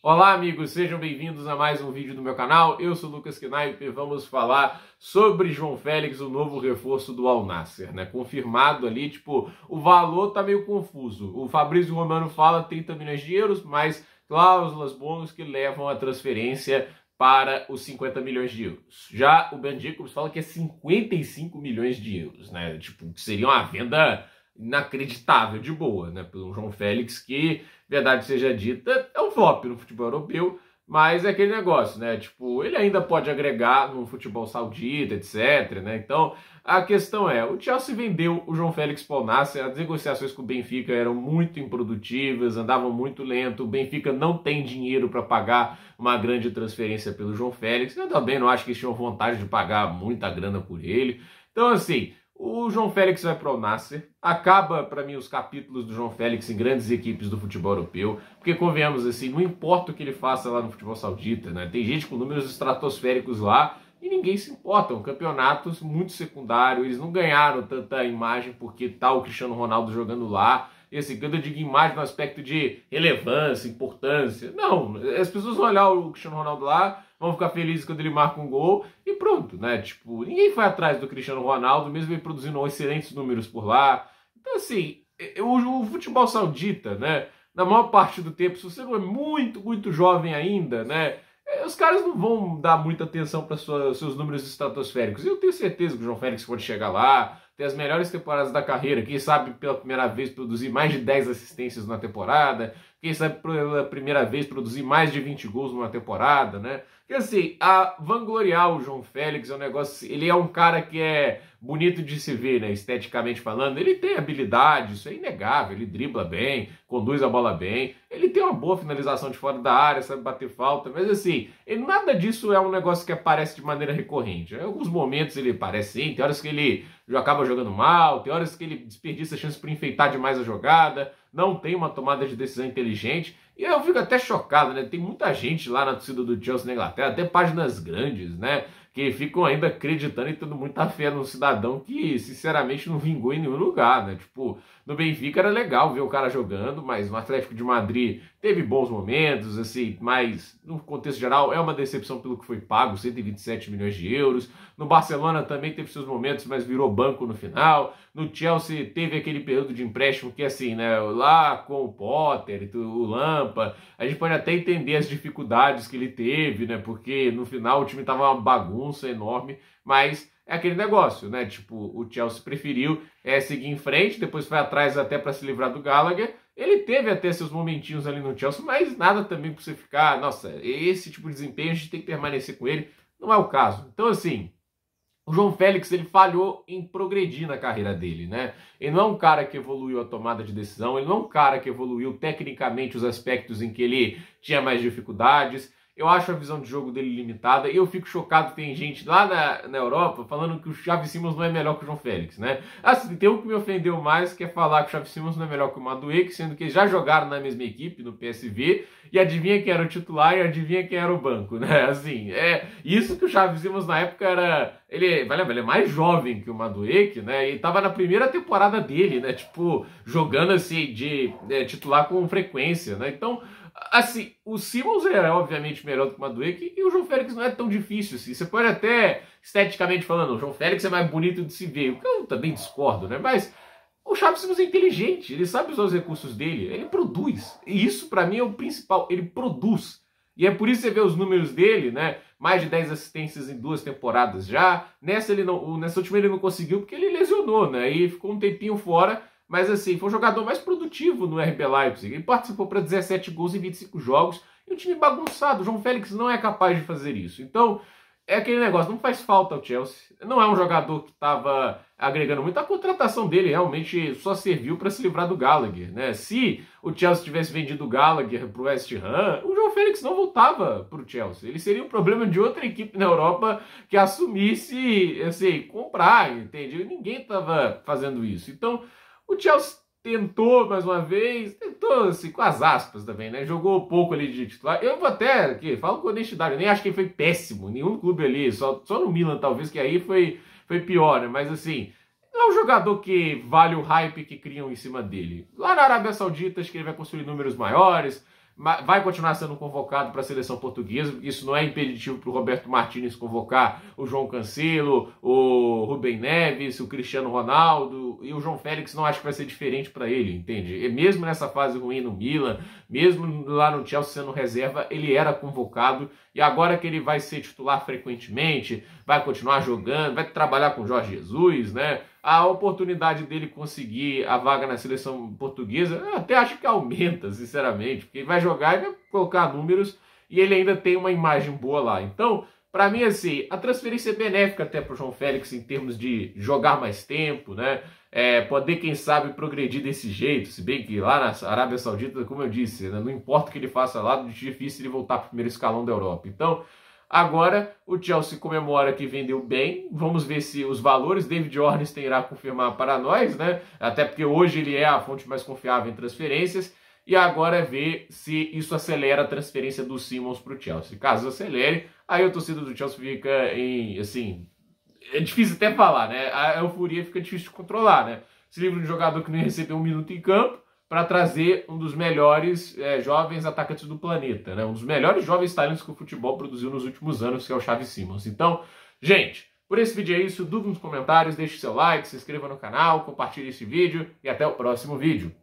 Olá amigos, sejam bem-vindos a mais um vídeo do meu canal. Eu sou o Lucas Knaip e vamos falar sobre João Félix, o novo reforço do Al Nassr, né? Confirmado ali, o valor tá meio confuso. O Fabrício Romano fala 30 milhões de euros, mais cláusulas, bônus que levam a transferência para os 50 milhões de euros. Já o Ben Jacobs fala que é 55 milhões de euros, né? Que seria uma venda inacreditável de boa, né? Pelo João Félix, que, verdade seja dita, é um flop no futebol europeu, mas é aquele negócio, né? Ele ainda pode agregar no futebol saudita, etc, né? Então, a questão é, o Chelsea vendeu o João Félix para o Al Nassr, as negociações com o Benfica eram muito improdutivas, andavam muito lento, o Benfica não tem dinheiro para pagar uma grande transferência pelo João Félix, eu também não acho que eles tinham vontade de pagar muita grana por ele. Então, assim, o João Félix vai para o Al Nassr, acaba para mim os capítulos do João Félix em grandes equipes do futebol europeu, porque convenhamos assim, não importa o que ele faça lá no futebol saudita, né? Tem gente com números estratosféricos lá e ninguém se importa, são campeonatos muito secundários, eles não ganharam tanta imagem porque tá o Cristiano Ronaldo jogando lá. E assim, quando eu digo imagem no aspecto de relevância, importância, não, as pessoas vão olhar o Cristiano Ronaldo lá, vão ficar felizes quando ele marca um gol e pronto, né? Ninguém foi atrás do Cristiano Ronaldo, mesmo ele produzindo excelentes números por lá. Então, assim, o futebol saudita, né? Na maior parte do tempo, se você não é muito jovem ainda, né? Os caras não vão dar muita atenção para seus números estratosféricos. Eu tenho certeza que o João Félix pode chegar lá, ter as melhores temporadas da carreira, quem sabe pela primeira vez produzir mais de 10 assistências na temporada, quem sabe pela primeira vez produzir mais de 20 gols numa temporada, né? Porque assim, vangloriar o João Félix é um negócio, ele é um cara que é bonito de se ver, né, esteticamente falando, ele tem habilidade, isso é inegável, ele dribla bem, conduz a bola bem, ele tem uma boa finalização de fora da área, sabe bater falta, mas assim, nada disso é um negócio que aparece de maneira recorrente. Em alguns momentos ele aparece sim, tem horas que ele acaba jogando mal, tem horas que ele desperdiça a chance por enfeitar demais a jogada, não tem uma tomada de decisão inteligente, e eu fico até chocado, né? Tem muita gente lá na torcida do Chelsea na Inglaterra, até páginas grandes, né? Que ficam ainda acreditando e tendo muita fé num cidadão que, sinceramente, não vingou em nenhum lugar, né? No Benfica era legal ver o cara jogando, mas no Atlético de Madrid teve bons momentos, assim, mas no contexto geral é uma decepção pelo que foi pago, 127 milhões de euros. No Barcelona também teve seus momentos, mas virou banco no final. No Chelsea teve aquele período de empréstimo que, assim, né, lá com o Potter, o Lampa, a gente pode até entender as dificuldades que ele teve, né, porque no final o time tava uma bagunça enorme, mas é aquele negócio, né, o Chelsea preferiu seguir em frente, depois foi atrás até para se livrar do Gallagher. Ele teve até seus momentinhos ali no Chelsea, mas nada também para você ficar, nossa, esse tipo de desempenho a gente tem que permanecer com ele, não é o caso. Então, assim, o João Félix, ele falhou em progredir na carreira dele, né? Ele não é um cara que evoluiu a tomada de decisão, ele não é um cara que evoluiu tecnicamente os aspectos em que ele tinha mais dificuldades. Eu acho a visão de jogo dele limitada e eu fico chocado que tem gente lá na Europa falando que o Xavi Simons não é melhor que o João Félix, né? Assim, tem um que me ofendeu mais, que é falar que o Xavi Simons não é melhor que o Madueke, sendo que eles já jogaram na mesma equipe, no PSV, e adivinha quem era o titular e adivinha quem era o banco, né? Assim, isso que o Xavi Simons na época era... Ele é mais jovem que o Madueke, né? E tava na primeira temporada dele, né? Jogando assim, de titular com frequência, né? Então, assim, o Simons é obviamente melhor do que o Madueke e o João Félix não é tão difícil assim. Você pode até, esteticamente falando, o João Félix é mais bonito de se ver, o que eu também discordo, né? Mas o Xavi Simons é inteligente, ele sabe usar os recursos dele, ele produz. E isso pra mim é o principal, ele produz. E é por isso que você vê os números dele, né? Mais de 10 assistências em 2 temporadas já. Nessa última ele não conseguiu porque ele lesionou, né? E ficou um tempinho fora. Mas assim, foi o jogador mais produtivo no RB Leipzig. Ele participou para 17 gols em 25 jogos. E um time bagunçado. O João Félix não é capaz de fazer isso. Então, é aquele negócio, não faz falta ao Chelsea. Não é um jogador que estava agregando muito. A contratação dele realmente só serviu para se livrar do Gallagher, né? Se o Chelsea tivesse vendido o Gallagher para o West Ham, o João Félix não voltava para o Chelsea. Ele seria um problema de outra equipe na Europa que assumisse, assim, comprar, entende? Ninguém estava fazendo isso. Então, o Chelsea tentou mais uma vez, tentou assim, com as aspas também, né? Jogou pouco ali de titular. Eu vou até, aqui, falo com honestidade, eu nem acho que ele foi péssimo, nenhum clube ali, só no Milan talvez, que aí foi pior, né? Mas assim, não é um jogador que vale o hype que criam em cima dele. Lá na Arábia Saudita, acho que ele vai construir números maiores, vai continuar sendo convocado para a seleção portuguesa, isso não é impeditivo para o Roberto Martínez convocar o João Cancelo, o Rubem Neves, o Cristiano Ronaldo, e o João Félix não acho que vai ser diferente para ele, entende? E mesmo nessa fase ruim no Milan, mesmo lá no Chelsea sendo reserva, ele era convocado, e agora que ele vai ser titular frequentemente, vai continuar jogando, vai trabalhar com o Jorge Jesus, né? A oportunidade dele conseguir a vaga na seleção portuguesa, eu até acho que aumenta, sinceramente, porque ele vai jogar e vai colocar números e ele ainda tem uma imagem boa lá. Então, para mim, assim, a transferência é benéfica até para o João Félix em termos de jogar mais tempo, né? Poder, quem sabe, progredir desse jeito, se bem que lá na Arábia Saudita, como eu disse, né, não importa o que ele faça lá, é difícil ele voltar para o primeiro escalão da Europa. Então, agora o Chelsea comemora que vendeu bem, vamos ver se os valores, David Ornstein irá confirmar para nós, né? Até porque hoje ele é a fonte mais confiável em transferências, e agora é ver se isso acelera a transferência do Simons para o Chelsea. Caso acelere, aí a torcida do Chelsea fica em, assim, é difícil até falar, né? A euforia fica difícil de controlar, né? Se livra de um jogador que não ia receber um minuto em campo para trazer um dos melhores jovens atacantes do planeta, né? Um dos melhores jovens talentos que o futebol produziu nos últimos anos, que é o Xavi Simons. Então, gente, por esse vídeo é isso. Dúvida nos comentários, deixe seu like, se inscreva no canal, compartilhe esse vídeo e até o próximo vídeo.